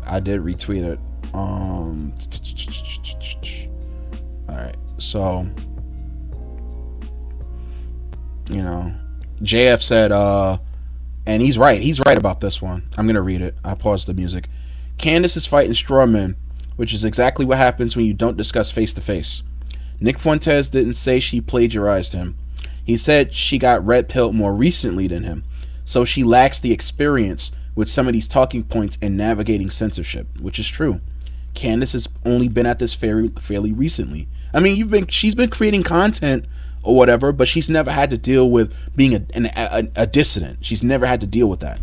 I did retweet it. All right, so JF said, and he's right. He's right about this one. I'm gonna read it. I paused the music. Candace is fighting straw men, which is exactly what happens when you don't discuss face to face. Nick Fuentes didn't say she plagiarized him. He said she got red pilled more recently than him, so she lacks the experience with some of these talking points and navigating censorship, which is true. Candace has only been at this fairly recently. I mean, she's been creating content or whatever, but she's never had to deal with being a dissident. She's never had to deal with that,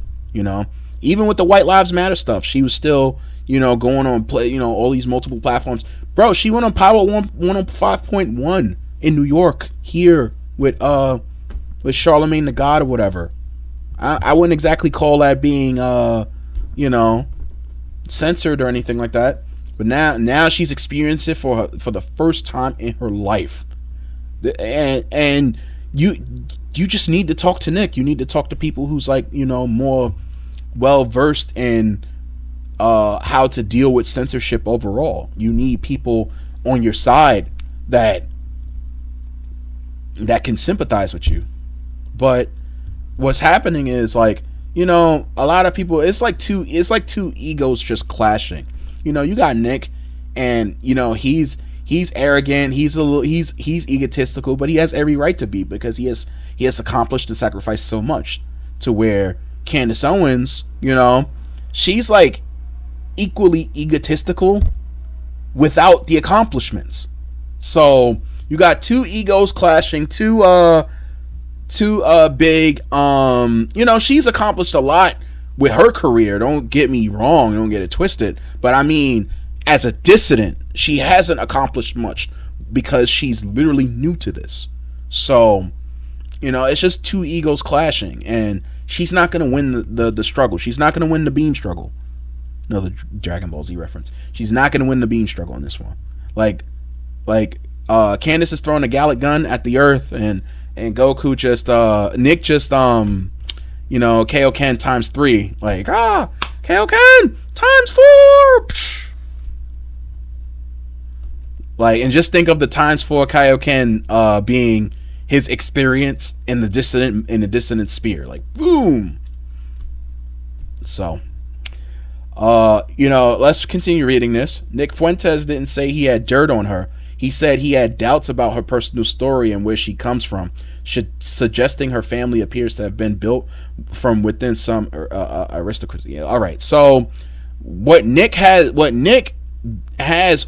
Even with the White Lives Matter stuff, she was still, going on all these multiple platforms. Bro, she went on Power 105.1 in New York here with Charlemagne the God or whatever. I wouldn't exactly call that being censored or anything like that. But now she's experienced it for the first time in her life. And you just need to talk to Nick. You need to talk to people who's more well versed in how to deal with censorship overall. You need people on your side that can sympathize with you. But what's happening is a lot of people, it's like two egos just clashing. You got Nick, and he's arrogant, he's egotistical, but he has every right to be, because he has accomplished and sacrificed so much. To where Candance Owens, she's equally egotistical without the accomplishments. So you got two egos clashing, two big, she's accomplished a lot with her career. Don't get me wrong, don't get it twisted, but I mean, as a dissident, she hasn't accomplished much because she's literally new to this. So, it's just two egos clashing, and she's not going to win the struggle. She's not going to win the beam struggle. Another Dragon Ball Z reference. She's not going to win the beam struggle in this one. Candace is throwing a Gallic gun at the Earth, and Goku just Nick just Kaioken times 3, Kaioken times 4. And just think of the times 4 Kaioken being his experience in the dissonant sphere, boom. So let's continue reading this. Nick Fuentes didn't say he had dirt on her. He said he had doubts about her personal story and where she comes from, suggesting her family appears to have been built from within some aristocracy. All right, so what Nick has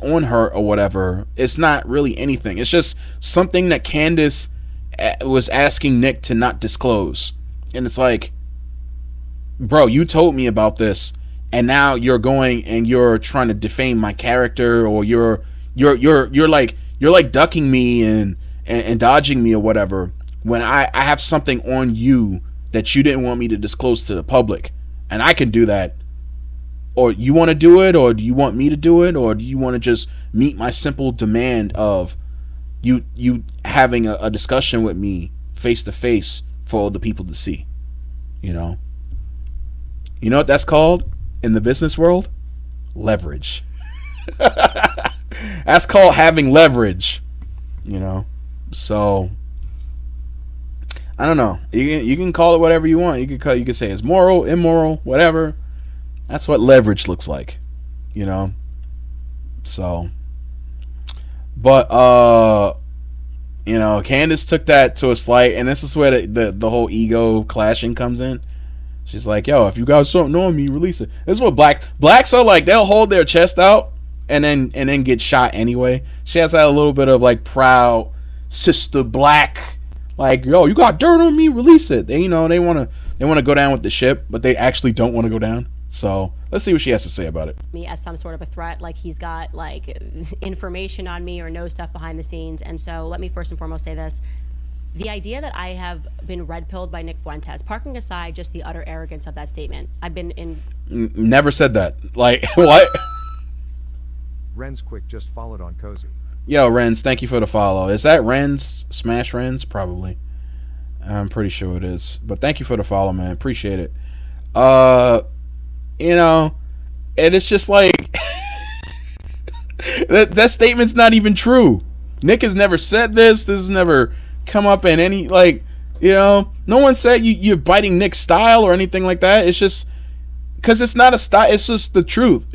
on her or whatever, it's not really anything. It's just something that Candace was asking Nick to not disclose, and it's bro, you told me about this, and now you're going and you're trying to defame my character, or you're ducking me and dodging me or whatever, when I have something on you that you didn't want me to disclose to the public, and I can do that. Or you want to do it, or do you want me to do it, or do you want to just meet my simple demand of you having a discussion with me face to face for all the people to see? You know what that's called in the business world? Leverage. That's called having leverage. So I don't know. You can call it whatever you want. You can say it's moral, immoral, whatever. That's what leverage looks like, So, but Candace took that to a slight, and this is where the whole ego clashing comes in. She's like, "Yo, if you guys don't know me, release it." This is what blacks are like. They'll hold their chest out and then get shot anyway. She has that a little bit of proud sister black, "Yo, you got dirt on me, release it." They want to go down with the ship, but they actually don't want to go down. So let's see what she has to say about it. Me as some sort of a threat, he's got information on me or knows stuff behind the scenes. And so let me first and foremost say this. The idea that I have been red-pilled by Nick Fuentes, parking aside just the utter arrogance of that statement, I've been in... Never said that. What? Ren's Quick just followed on Cozy. Yo, Renz, thank you for the follow. Is that Renz? Smash Renz? Probably. I'm pretty sure it is. But thank you for the follow, man. Appreciate it. And it's just like that statement's not even true. Nick has never said this. This has never come up in any, like, no one said you're biting Nick's style or anything like that. It's just because it's not a style. It's just the truth.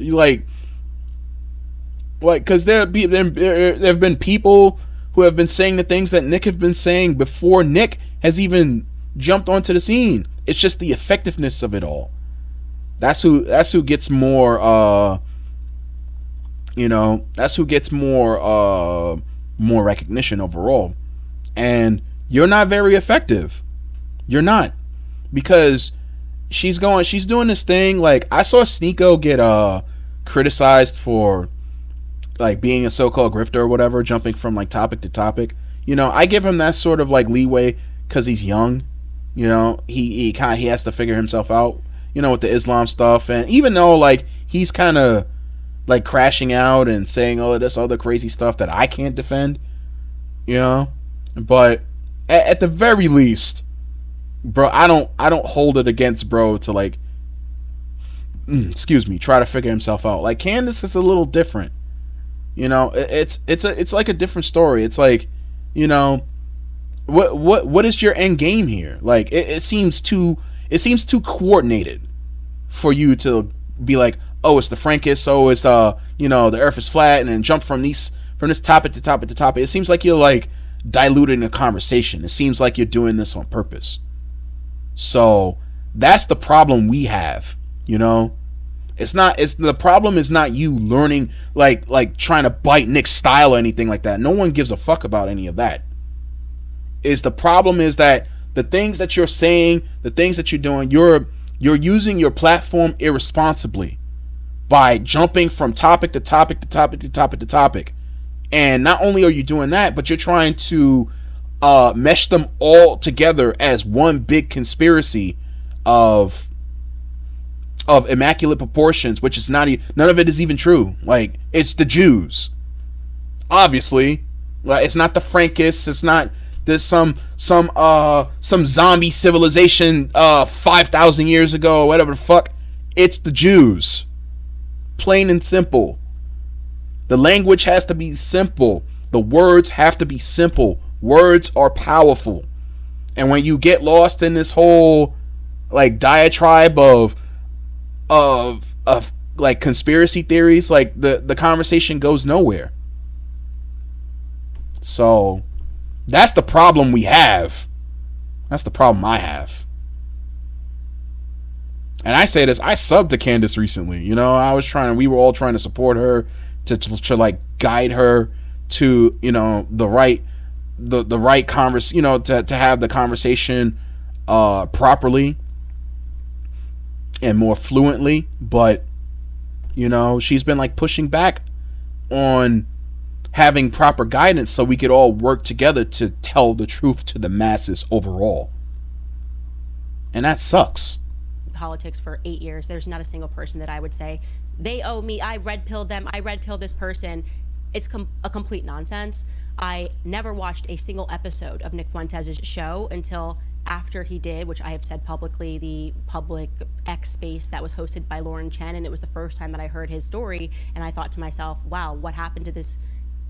Because there have been people who have been saying the things that Nick have been saying before Nick has even jumped onto the scene. It's just the effectiveness of it all. That's who gets more. That's who gets more recognition overall. And you're not very effective. You're not, because she's doing this thing. Like, I saw Sneeko get criticized for like being a so-called grifter or whatever, jumping from like topic to topic. I give him that sort of like leeway because he's young. He has to figure himself out. With the Islam stuff, and even though like he's kind of like crashing out and saying all of this other crazy stuff that I can't defend, but at the very least, bro, I don't hold it against bro to like, try to figure himself out. Like, Candance is a little different. It's like a different story. It's like, what is your end game here? Like, it seems too coordinated for you to be like, oh, it's the Frankists, so it's the earth is flat, and then jump from this topic to topic to topic. It seems like you're like diluting the conversation. It seems like you're doing this on purpose. So that's the problem we have. The problem is not you learning like trying to bite Nick's style or anything like that. No one gives a fuck about any of that. The problem is that the things that you're saying, the things that you're doing, you're using your platform irresponsibly by jumping from topic to topic to topic to topic to topic. And not only are you doing that, but you're trying to mesh them all together as one big conspiracy of immaculate proportions, which is none of it is even true. Like, it's the Jews, obviously. Like, it's not the Frankists. It's not there's some zombie civilization 5,000 years ago or whatever the fuck. It's the Jews, plain and simple. The language has to be simple. The words have to be simple. Words are powerful. And when you get lost in this whole like diatribe of like conspiracy theories, like the conversation goes nowhere. So that's the problem we have. That's the problem I have. And I say this, I subbed to Candance recently. We were all trying to support her to like guide her to, the right to have the conversation properly and more fluently. But she's been like pushing back on having proper guidance so we could all work together to tell the truth to the masses overall. And that sucks. Politics for 8 years. There's not a single person that I would say they owe me. I red pilled them. I red pilled this person. It's a complete nonsense. I never watched a single episode of Nick Fuentes' show until after he did, which I have said publicly, the public X space that was hosted by Lauren Chen, and it was the first time that I heard his story, and I thought to myself, wow, what happened to this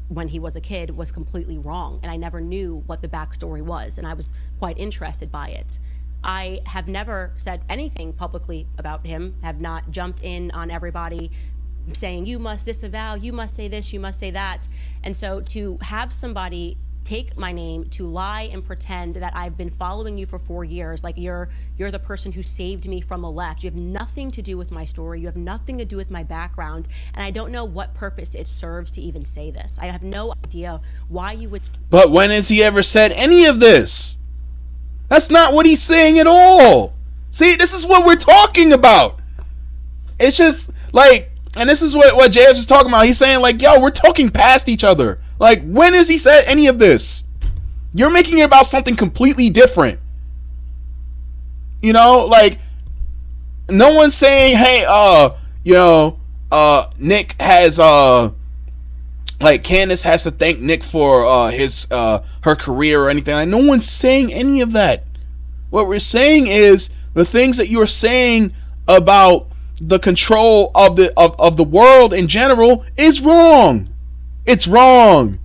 when he was a kid was completely wrong, and I never knew what the backstory was, and I was quite interested by it. I have never said anything publicly about him, have not jumped in on everybody saying, you must disavow, you must say this, you must say that. And so to have somebody take my name to lie and pretend that I've been following you for 4 years, like you're the person who saved me from the left. You have nothing to do with my story. You have nothing to do with my background. And I don't know what purpose it serves to even say this. I have no idea why you would. But when has he ever said any of this? That's not what he's saying at all. See, this is what we're talking about. It's just like, and this is what JF is talking about. He's saying like, yo, we're talking past each other. Like, when has he said any of this? You're making it about something completely different. Like, no one's saying, hey, Nick has, like, Candance has to thank Nick for her career or anything. Like, no one's saying any of that. What we're saying is the things that you're saying about the control of the world in general is wrong. It's wrong.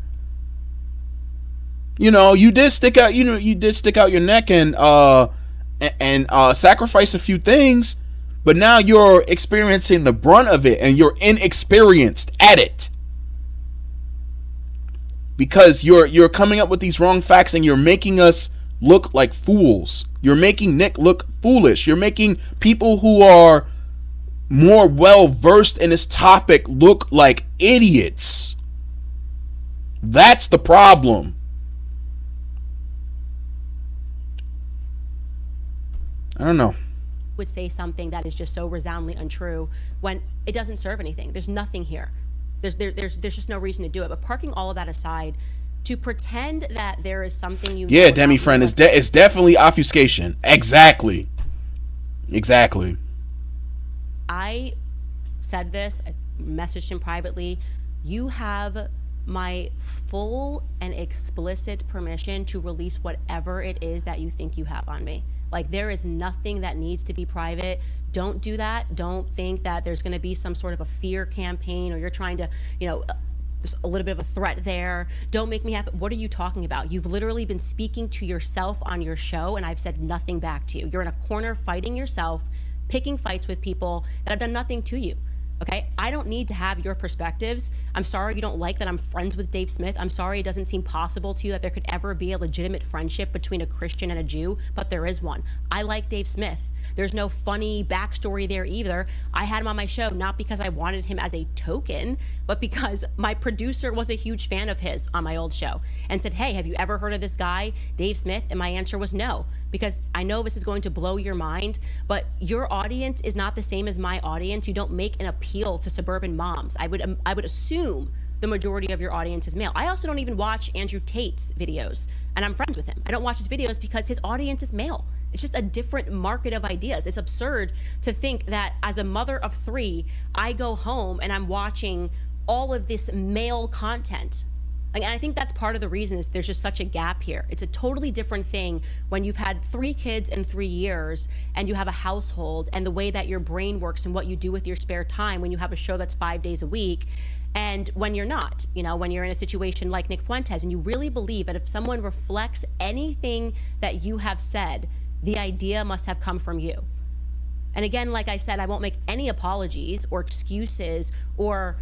You did stick out. You did stick out your neck and sacrifice a few things, but now you're experiencing the brunt of it, and you're inexperienced at it because you're coming up with these wrong facts, and you're making us look like fools. You're making Nick look foolish. You're making people who are more well versed in this topic look like idiots. That's the problem. I don't know. Would say something that is just so resoundingly untrue when it doesn't serve anything. There's nothing here. There's just no reason to do it. But parking all of that aside, to pretend that there is something you yeah, Demi friend, it's definitely obfuscation. Exactly. I said this, I messaged him privately. You have my full and explicit permission to release whatever it is that you think you have on me. Like, there is nothing that needs to be private. Don't do that. Don't think that there's going to be some sort of a fear campaign, or you're trying to, there's a little bit of a threat there. Don't make me have. What are you talking about? You've literally been speaking to yourself on your show, and I've said nothing back to you. You're in a corner fighting yourself, picking fights with people that have done nothing to you. Okay, I don't need to have your perspectives. I'm sorry you don't like that I'm friends with Dave Smith. I'm sorry it doesn't seem possible to you that there could ever be a legitimate friendship between a Christian and a Jew, but there is one. I like Dave Smith. There's no funny backstory there either. I had him on my show not because I wanted him as a token, but because my producer was a huge fan of his on my old show and said, hey, have you ever heard of this guy, Dave Smith? And my answer was no, because I know this is going to blow your mind, but your audience is not the same as my audience. You don't make an appeal to suburban moms. I would assume the majority of your audience is male. I also don't even watch Andrew Tate's videos, and I'm friends with him. I don't watch his videos because his audience is male. It's just a different market of ideas. It's absurd to think that as a mother of 3, I go home and I'm watching all of this male content. And I think that's part of the reason is there's just such a gap here. It's a totally different thing when you've had 3 kids in 3 years and you have a household, and the way that your brain works and what you do with your spare time when you have a show that's 5 days a week. And when you're not, when you're in a situation like Nick Fuentes, and you really believe that if someone reflects anything that you have said, the idea must have come from you. And again, like I said, I won't make any apologies or excuses or...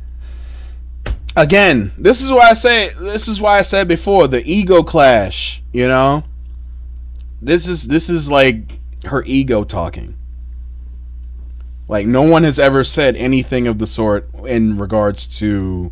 Again, this is why I said before, the ego clash, This is like her ego talking. Like, no one has ever said anything of the sort in regards to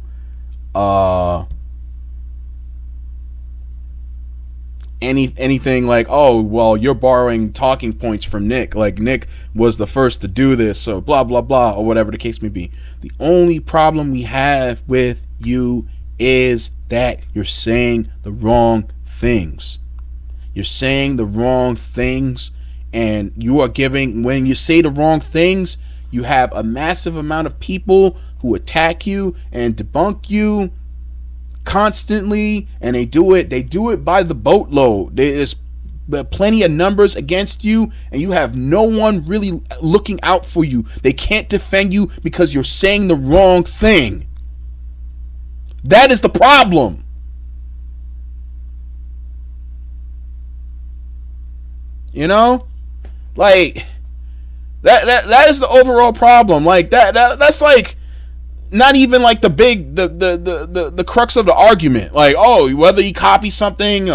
anything like, oh, well, you're borrowing talking points from Nick. Like, Nick was the first to do this, so blah, blah, blah, or whatever the case may be. The only problem we have with you is that you're saying the wrong things. You're saying the wrong things, and you are giving, when you say the wrong things, you have a massive amount of people who attack you and debunk you constantly, and they do it by the boatload. There's plenty of numbers against you, and you have no one really looking out for you. They can't defend you because you're saying the wrong thing. That is the problem. Like that is the overall problem. Like that's like not even like the crux of the argument. Like, oh, whether he copies something,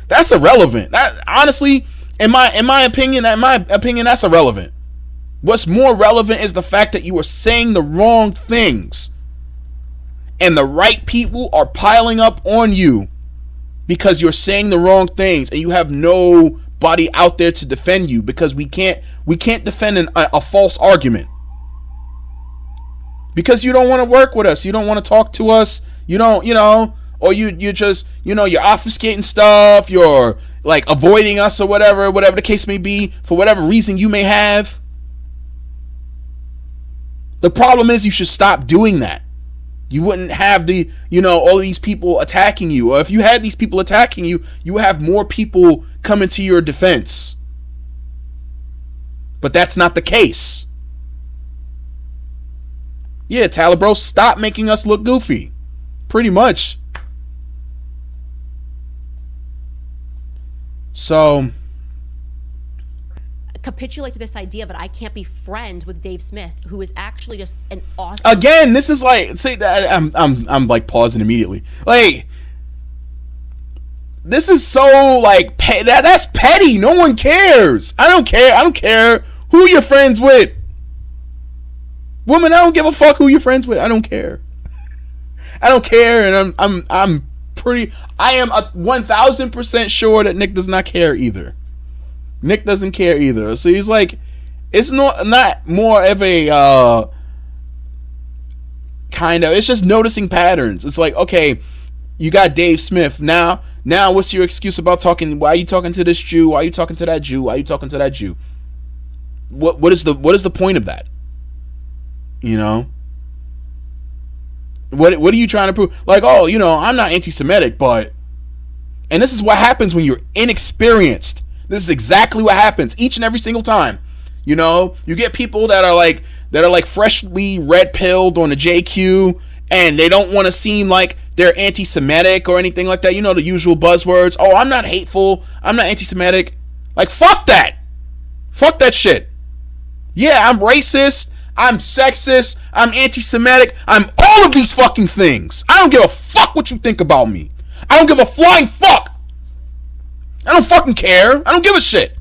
that's irrelevant. That honestly, in my opinion, that's irrelevant. What's more relevant is the fact that you are saying the wrong things, and the right people are piling up on you because you're saying the wrong things, and you have nobody out there to defend you, because we can't defend a false argument. Because you don't want to work with us, you don't want to talk to us, you don't, or you just, you're obfuscating stuff, you're like avoiding us or whatever the case may be, for whatever reason you may have. The problem is you should stop doing that. You wouldn't have all of these people attacking you. Or if you had these people attacking you, you would have more people coming to your defense. But that's not the case. Yeah, Tyler, bro, stop making us look goofy. Pretty much. So capitulate to this idea that I can't be friends with Dave Smith, who is actually just an awesome. Again, this is like, see, I'm like pausing immediately. Like, this is so like that's petty. No one cares. I don't care. I don't care who you're friends with. Woman, I don't give a fuck who you're friends with. I don't care. I don't care, and I'm pretty. I am 1,000% sure that Nick does not care either. Nick doesn't care either. So he's like, it's not more of a kind of. It's just noticing patterns. It's like, okay, you got Dave Smith now. Now, what's your excuse about talking? Why are you talking to this Jew? Why are you talking to that Jew? Why are you talking to that Jew? What is the point of that? You know, what are you trying to prove? Like, oh, you know, I'm not anti-Semitic, but, and this is what happens when you're inexperienced. This is exactly what happens each and every single time. You know, you get people that are like freshly red pilled on the JQ, and they don't want to seem like they're anti-Semitic or anything like that. You know, the usual buzzwords. Oh, I'm not hateful. I'm not anti-Semitic. Like, fuck that. Fuck that shit. Yeah, I'm racist. I'm sexist. I'm anti-Semitic. I'm all of these fucking things. I don't give a fuck what you think about me. I don't give a flying fuck. I don't fucking care. I don't give a shit.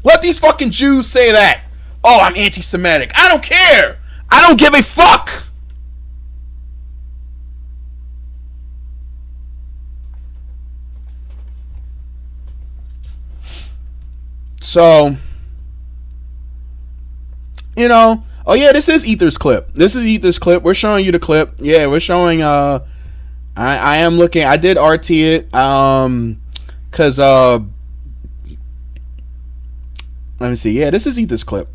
Let these fucking Jews say that. Oh, I'm anti-Semitic. I don't care. I don't give a fuck. So, you know, oh yeah, this is Ether's clip. This is Ether's clip. We're showing you the clip. Yeah, we're showing, I am looking, I did RT it, cause, let me see. Yeah, this is Ether's clip.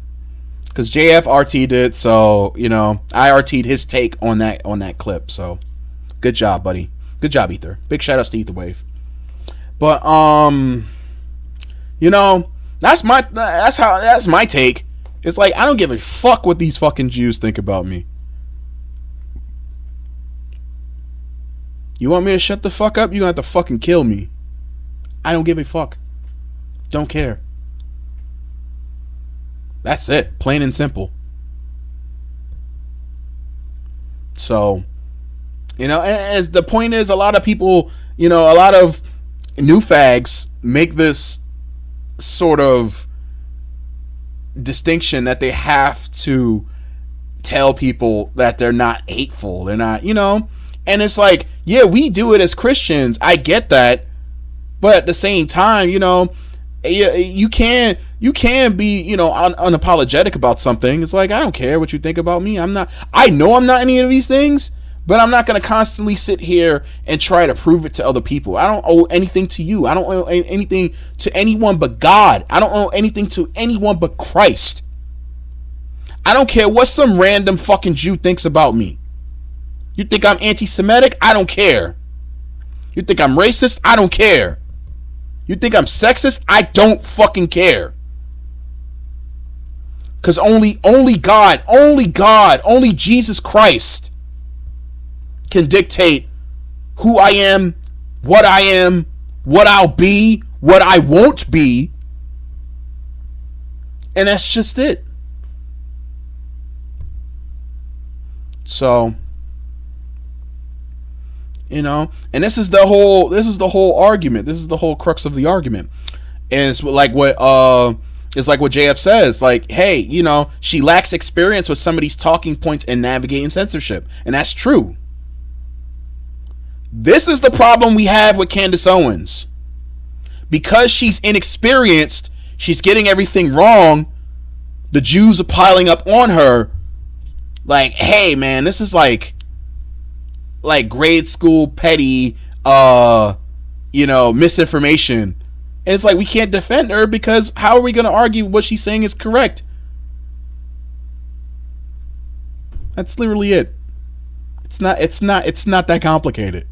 Cause JF RT'd it, so, you know, I RT'd his take on that clip, so, good job, buddy. Good job, Ether. Big shout outs to Ether Wave. But, you know, that's my take. It's like, I don't give a fuck what these fucking Jews think about me. You want me to shut the fuck up? You're gonna have to fucking kill me. I don't give a fuck. Don't care. That's it. Plain and simple. So, you know, as the point is, a lot of people, you know, a lot of new fags make this sort of distinction that they have to tell people that they're not hateful. They're not, you know, and it's like, yeah, we do it as Christians. I get that. But at the same time, you know, you can be, you know, unapologetic about something. It's like, I don't care what you think about me. I know I'm not any of these things, but I'm not going to constantly sit here and try to prove it to other people. I don't owe anything to you. I don't owe anything to anyone but God. I don't owe anything to anyone but Christ. I don't care what some random fucking Jew thinks about me. You think I'm anti-Semitic? I don't care. You think I'm racist? I don't care. You think I'm sexist? I don't fucking care. Because only God, only Jesus Christ can dictate who I am, what I'll be, what I won't be. And that's just it. So, you know, and this is the whole argument. This is the whole crux of the argument. And it's like what JF says, like, hey, you know, she lacks experience with some of these talking points and navigating censorship. And that's true. This is the problem we have with Candance Owens. Because she's inexperienced, she's getting everything wrong. The Jews are piling up on her. Like, hey, man, this is like grade school petty, you know, misinformation. And it's like, we can't defend her because how are we going to argue what she's saying is correct? That's literally it. It's not that complicated.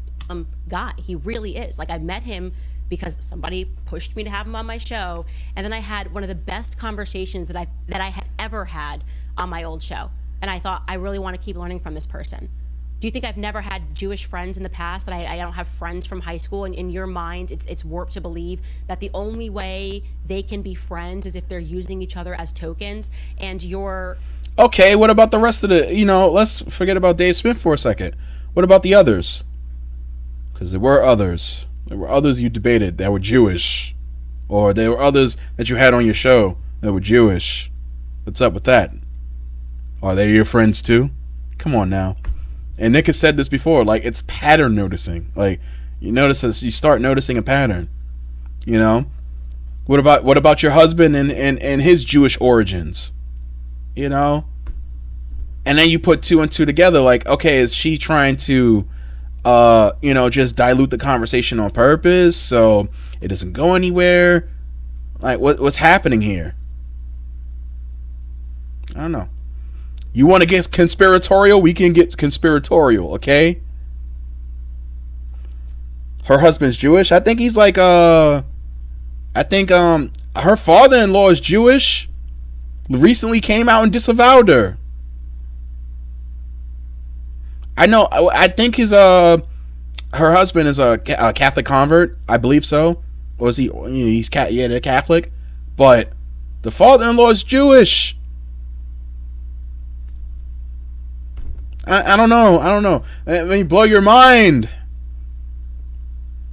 Guy, he really is. Like, I met him because somebody pushed me to have him on my show, and then I had one of the best conversations that I had ever had on my old show. And I thought, I really want to keep learning from this person. Do you think I've never had Jewish friends in the past, that I don't have friends from high school? And in your mind, it's warped to believe that the only way they can be friends is if they're using each other as tokens. And you're... Okay, what about the rest of the, let's forget about Dave Smith for a second. What about the others? Because there were others. There were others you debated that were Jewish. Or there were others that you had on your show that were Jewish. What's up with that? Are they your friends too? Come on now. And Nick has said this before, like, it's pattern noticing. Like, you notice this, you start noticing a pattern. What about your husband and his Jewish origins? And then you put two and two together, like, okay, is she trying to just dilute the conversation on purpose so it doesn't go anywhere? Like, what's happening here? I don't know. You want to get conspiratorial? We can get conspiratorial, okay? Her husband's Jewish. I think he's like her father-in-law is Jewish. Recently came out and disavowed her. I know. I think her husband is a Catholic convert. I believe so. Was he? He's they're Catholic, but the father-in-law is Jewish. I don't know. I mean, blow your mind.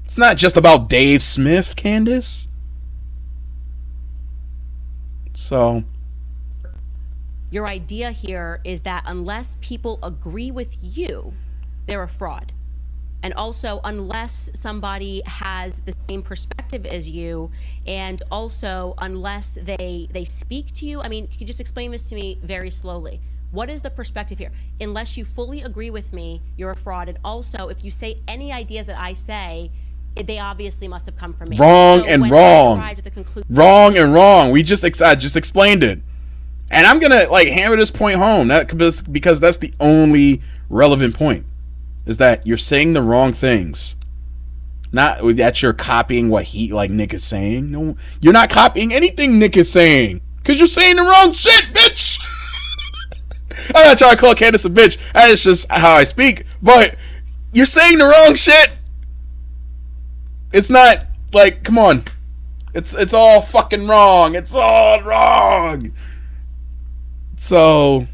It's not just about Dave Smith, Candace. So, your idea here is that unless people agree with you, they're a fraud. And also, unless somebody has the same perspective as you, and also unless they speak to you. I mean, can you just explain this to me very slowly? What is the perspective here? Unless you fully agree with me, you're a fraud. And also, if you say any ideas that I say, they obviously must have come from me. Wrong and wrong. Wrong and wrong. I just explained it. And I'm going to hammer this point home because that's the only relevant point, is that you're saying the wrong things. Not that you're copying what Nick is saying. No, you're not copying anything Nick is saying because you're saying the wrong shit, bitch. I'm not trying to call Candace a bitch. That's just how I speak. But you're saying the wrong shit. It's not come on. It's all fucking wrong. It's all wrong. So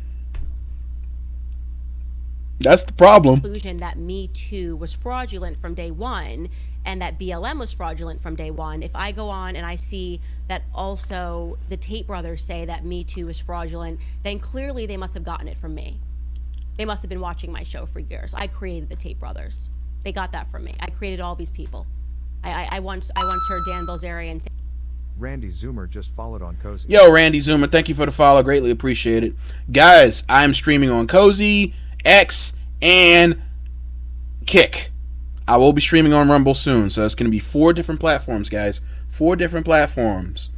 that's the problem. Conclusion that Me Too was fraudulent from day one, and that BLM was fraudulent from day one. If I go on and I see that also the Tate brothers say that Me Too is fraudulent, then clearly they must have gotten it from me. They must have been watching my show for years. I created the Tate brothers. They got that from me. I created all these people. I once heard Dan Bilzerian say... Randy Zoomer just followed on Cozy. Yo, Randy Zoomer, thank you for the follow. Greatly appreciate it. Guys, I'm streaming on Cozy, X, and Kick. I will be streaming on Rumble soon, so it's going to be 4 different platforms, guys. 4 different platforms.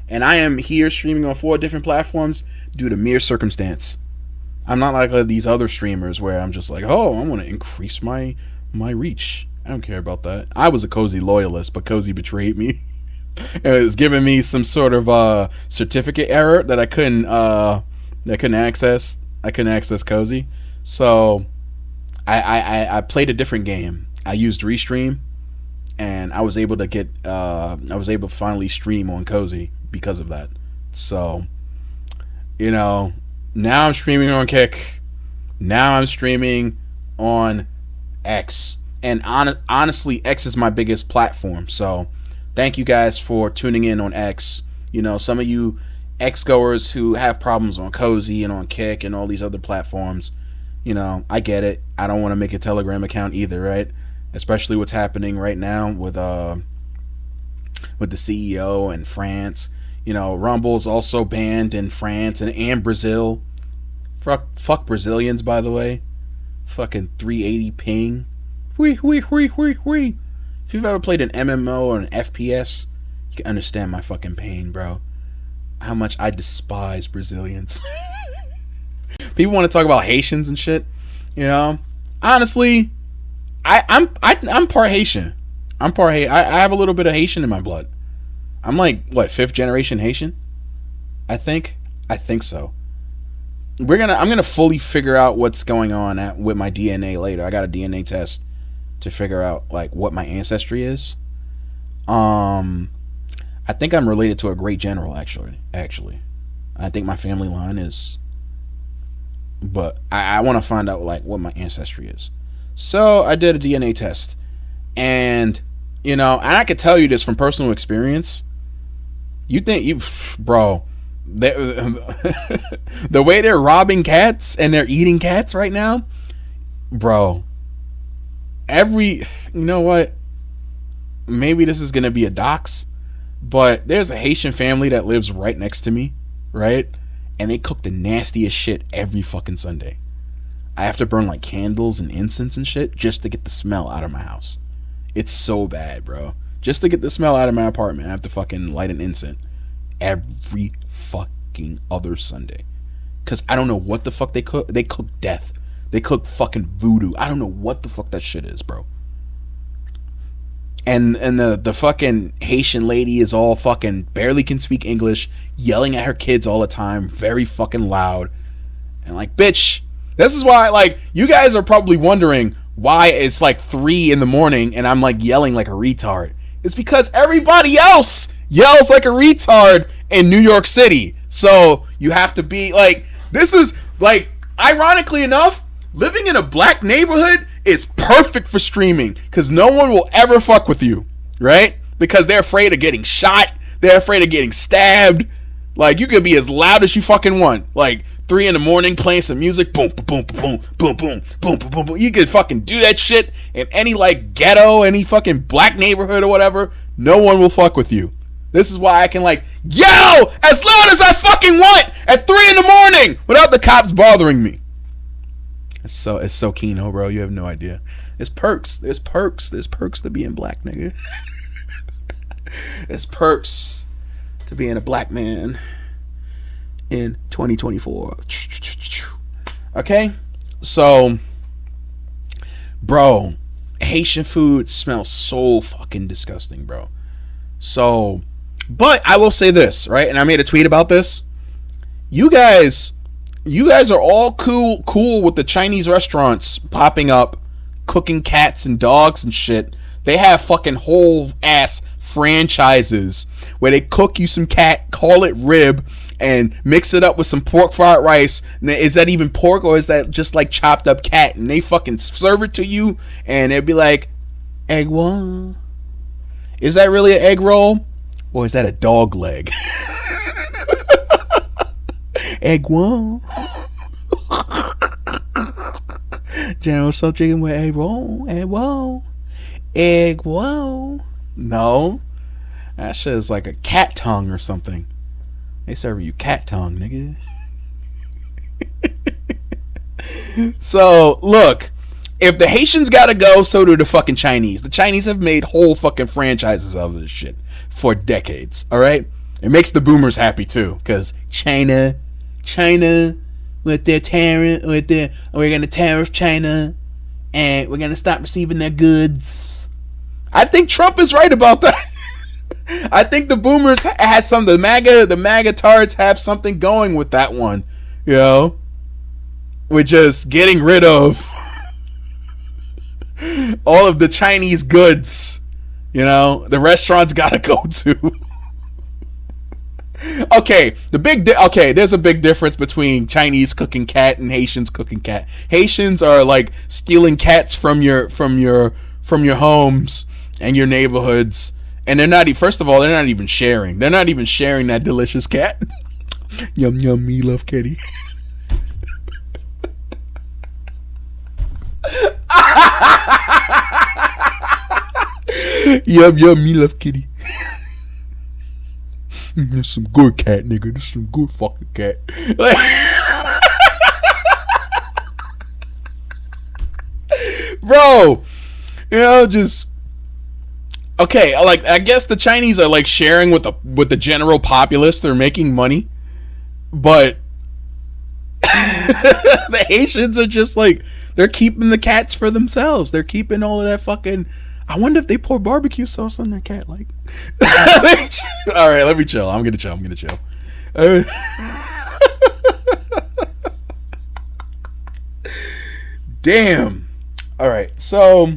And I am here streaming on 4 different platforms due to mere circumstance. I'm not like these other streamers where I'm just like, oh, I want to increase my reach. I don't care about that. I was a Cozy loyalist, but Cozy betrayed me. It was giving me some sort of certificate error that I couldn't access. I couldn't access Cozy. So I played a different game. I used Restream, and I was able to finally stream on Cozy because of that. So, now I'm streaming on Kick. Now I'm streaming on X. And honestly, X is my biggest platform. So, thank you guys for tuning in on X. Some of you X-goers who have problems on Cozy and on Kick and all these other platforms, I get it. I don't want to make a Telegram account either, right? Especially what's happening right now with the CEO in France. Rumble's also banned in France and Brazil. Fuck Brazilians, by the way. Fucking 380 ping. If you've ever played an MMO or an FPS, you can understand my fucking pain, bro. How much I despise Brazilians. People want to talk about Haitians and shit. Honestly, I'm part Haitian. I have a little bit of Haitian in my blood. I'm 5th generation Haitian? I think so. I'm gonna fully figure out what's going on with my DNA later. I got a DNA test to figure out like what my ancestry is. I think I'm related to a great general, actually. I think my family line is, but I want to find out like what my ancestry is. So I did a DNA test, and and I could tell you this from personal experience. Bro, the way they're robbing cats and they're eating cats right now, bro. You know what? Maybe this is gonna be a dox, but there's a Haitian family that lives right next to me, right? And they cook the nastiest shit every fucking Sunday. I have to burn like candles and incense and shit just to get the smell out of my house. It's so bad, bro. Just to get the smell out of my apartment, I have to fucking light an incense every fucking other Sunday. Cause I don't know what the fuck they cook. They cook death. They cook fucking voodoo. I don't know what the fuck that shit is, bro. And the fucking Haitian lady is all fucking barely can speak English, yelling at her kids all the time, very fucking loud. And like, bitch, this is why, like, you guys are probably wondering why it's like 3 a.m. and I'm like yelling like a retard. It's because everybody else yells like a retard in New York City. So you have to be like, this is like, ironically enough, living in a black neighborhood is perfect for streaming because no one will ever fuck with you, right? Because they're afraid of getting shot. They're afraid of getting stabbed. Like, you could be as loud as you fucking want. Like, 3 a.m. playing some music. Boom, boom, boom, boom, boom, boom, boom, boom, boom. You could fucking do that shit in any, like, ghetto, any fucking black neighborhood or whatever. No one will fuck with you. This is why I can, like, yell as loud as I fucking want at 3 a.m. without the cops bothering me. It's so Keno, bro. You have no idea. There's perks to being black, nigga. There's perks to being a black man in 2024. Okay? So, bro, Haitian food smells so fucking disgusting, bro. So, but I will say this, right? And I made a tweet about this. You guys are all cool with the Chinese restaurants popping up, cooking cats and dogs and shit. They have fucking whole ass franchises where they cook you some cat, call it rib, and mix it up with some pork fried rice. Is that even pork or is that just like chopped up cat? And they fucking serve it to you and it'd be like, egg roll. Is that really an egg roll? Or is that a dog leg? Egg roll. General Soul Chicken with egg roll. Egg roll. No. That shit is like a cat tongue or something. They serve you cat tongue, nigga. So, look. If the Haitians gotta go, so do the fucking Chinese. The Chinese have made whole fucking franchises of this shit for decades, alright? It makes the boomers happy too, because China, with their we're gonna tariff China, and we're gonna stop receiving their goods. I think Trump is right about that. I think the boomers had some, the MAGA tards have something going with that one, you know? We're just getting rid of all of the Chinese goods, you know? The restaurants gotta go to. Okay, there's a big difference between Chinese cooking cat and Haitians cooking cat. Haitians are like stealing cats from your homes and your neighborhoods, and they're not even sharing. They're not even sharing that delicious cat. Yum yum, me love kitty. Yum yum, me love kitty. This some good cat, nigga. This some good fucking cat. Bro, just okay. Like, I guess the Chinese are like sharing with the general populace. They're making money, but the Haitians are just like, they're keeping the cats for themselves. They're keeping all of that fucking. I wonder if they pour barbecue sauce on their cat. Like, all right, let me chill. I'm gonna chill. Damn. All right. So,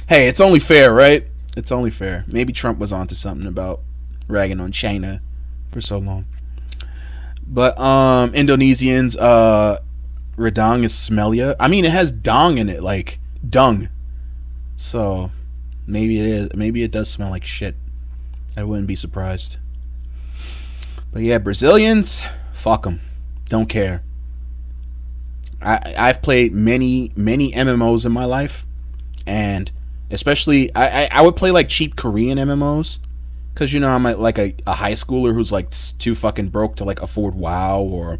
hey, it's only fair, right? It's only fair. Maybe Trump was onto something about ragging on China for so long. But Indonesians, Redang is smellier. I mean, it has dong in it, like dung. So maybe it is. Maybe it does smell like shit. I wouldn't be surprised. But yeah, Brazilians, fuck them. Don't care. I've played many MMOs in my life, and especially I would play like cheap Korean MMOs, because you know I'm like a high schooler who's like too fucking broke to like afford WoW or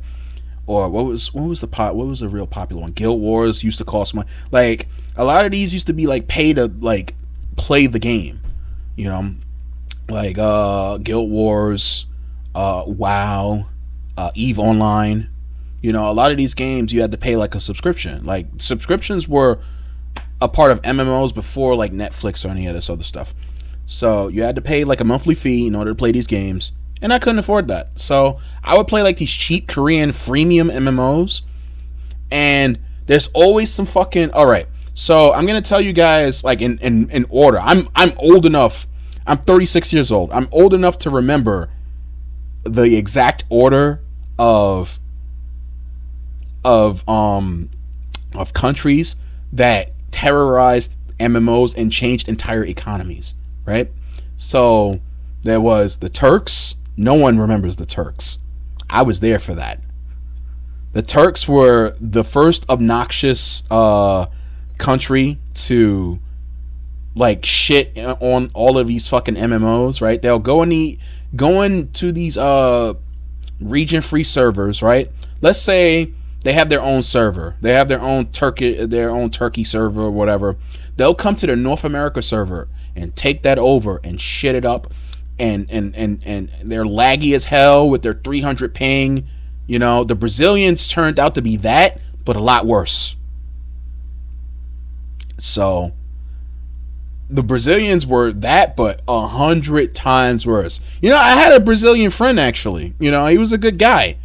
what was the real popular one? Guild Wars used to cost money. Like a lot of these used to be like pay to like play the game, you know, like Guild Wars, WoW, Eve Online. You know, a lot of these games you had to pay like a subscription. Like subscriptions were a part of MMOs before like Netflix or any of this other stuff. So you had to pay like a monthly fee in order to play these games, and I couldn't afford that. So I would play like these cheap Korean freemium MMOs, and there's always some fucking. All right, so I'm gonna tell you guys like in order. I'm old enough. I'm 36 years old. I'm old enough to remember the exact order of countries that terrorized MMOs and changed entire economies, right? So there was the Turks. No one remembers the Turks. I was there for that. The Turks were the first obnoxious country to like shit on all of these fucking MMOs, right? They'll go into these region free servers, right? Let's say they have their own server. They have their own Turkey server or whatever. They'll come to their North America server and take that over and shit it up, and they're laggy as hell with their 300 ping. You know, the Brazilians turned out to be that, but a lot worse. So the Brazilians were that, but 100 times worse. You know, I had a Brazilian friend actually. You know, he was a good guy.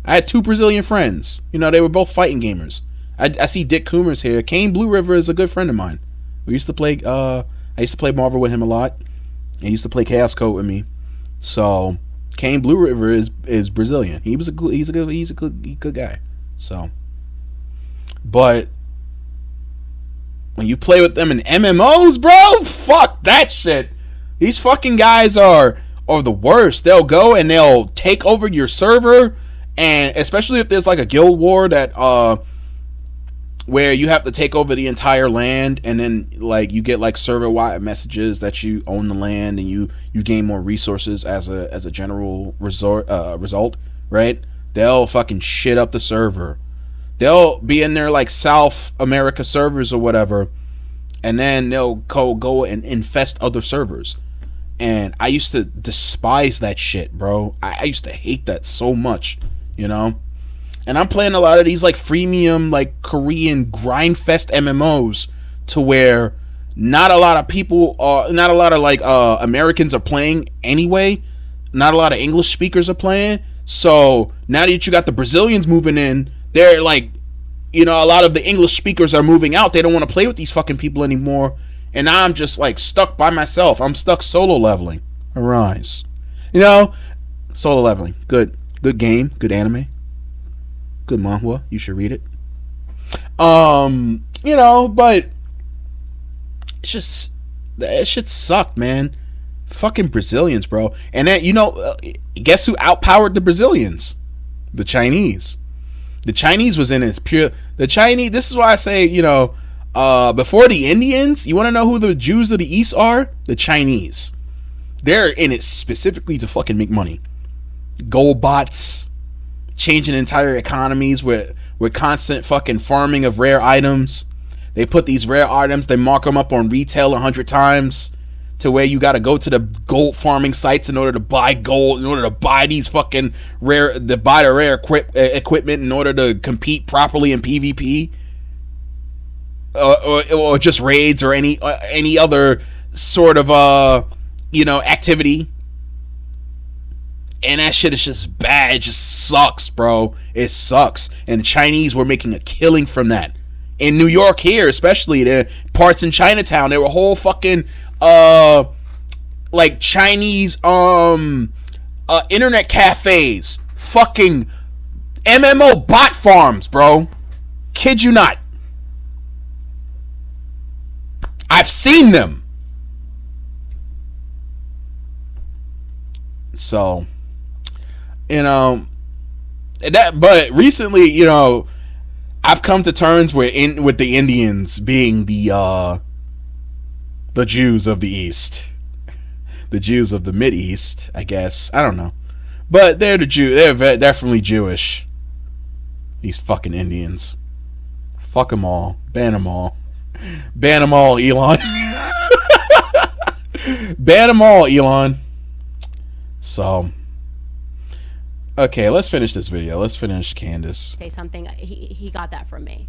I had 2 Brazilian friends. You know, they were both fighting gamers. I see Dick Coomers here. Kane Blue River is a good friend of mine. We used to play. I used to play Marvel with him a lot. He used to play Chaos Code with me. So Kane Blue River is Brazilian. He's a good guy. So, but when you play with them in MMOs, bro, fuck that shit. These fucking guys are the worst. They'll go and they'll take over your server. And especially if there's like a guild war that where you have to take over the entire land, and then like you get like server wide messages that you own the land and you gain more resources as a general result, right? They'll fucking shit up the server. They'll be in their like South America servers or whatever, and then they'll go and infest other servers. And I used to despise that shit, bro. I used to hate that so much. You know, and I'm playing a lot of these like freemium, like Korean grindfest MMOs, to where not a lot of people, not a lot of like Americans are playing anyway. Not a lot of English speakers are playing. So now that you got the Brazilians moving in, they're like, you know, a lot of the English speakers are moving out. They don't want to play with these fucking people anymore. And now I'm just like stuck by myself. I'm stuck solo leveling. Arise, you know, solo leveling, good. Good game, good anime, good manhwa. You should read it. You know, but it's just that shit sucked, man. Fucking Brazilians, bro. And then you know, guess who outpowered the Brazilians? The Chinese. The Chinese was in its pure. The Chinese. This is why I say, you know, before the Indians, you want to know who the Jews of the East are? The Chinese. They're in it specifically to fucking make money. Gold bots, changing entire economies with constant fucking farming of rare items. They put these rare items, they mark them up on retail 100 times to where you got to go to the gold farming sites in order to buy gold, in order to buy these fucking rare, to buy the rare equipment in order to compete properly in PvP, or just raids or any other sort of you know, activity. And that shit is just bad. It just sucks, bro. It sucks. And the Chinese were making a killing from that. in New York here, especially the parts in Chinatown, there were whole fucking like Chinese internet cafes, fucking MMO bot farms, bro. Kid you not. I've seen them. So, you know, but recently, you know, I've come to terms with the Indians being the Jews of the East, the Jews of the Mideast, I guess. I don't know, but they're the Jew. They're definitely Jewish. These fucking Indians. Fuck them all. Ban them all. Ban them all, Elon. Ban them all, Elon. So, okay, let's finish this video. Let's finish Candace. Say something. He got that from me.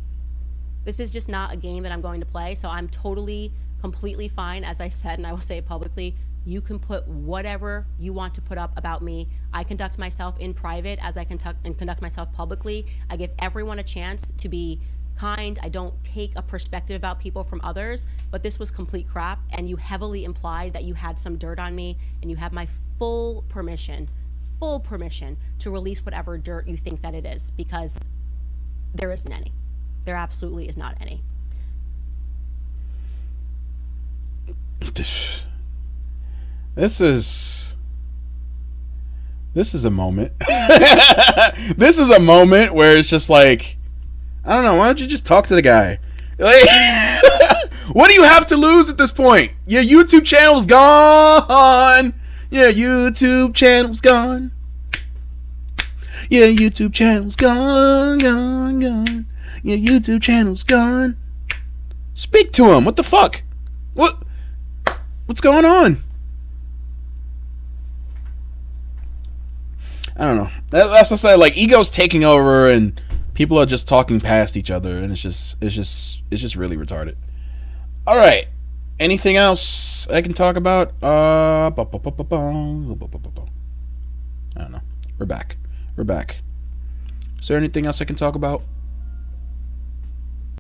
This is just not a game that I'm going to play, so I'm totally, completely fine. As I said, and I will say it publicly, you can put whatever you want to put up about me. I conduct myself in private as I conduct myself publicly. I give everyone a chance to be kind. I don't take a perspective about people from others, but this was complete crap, and you heavily implied that you had some dirt on me, and you have my full permission to release whatever dirt you think that it is, because there isn't any. There absolutely is not any. This is a moment. This is a moment where it's just like, I don't know, why don't you just talk to the guy? Like, what do you have to lose at this point? Your YouTube channel's gone. Your YouTube channel's gone. Your YouTube channel's gone. Your YouTube channel's gone. Speak to him. What the fuck? What's going on? I don't know. That's what I say. Like, ego's taking over, and people are just talking past each other, and it's just really retarded. All right. Anything else I can talk about? I don't know. We're back. Is there anything else I can talk about?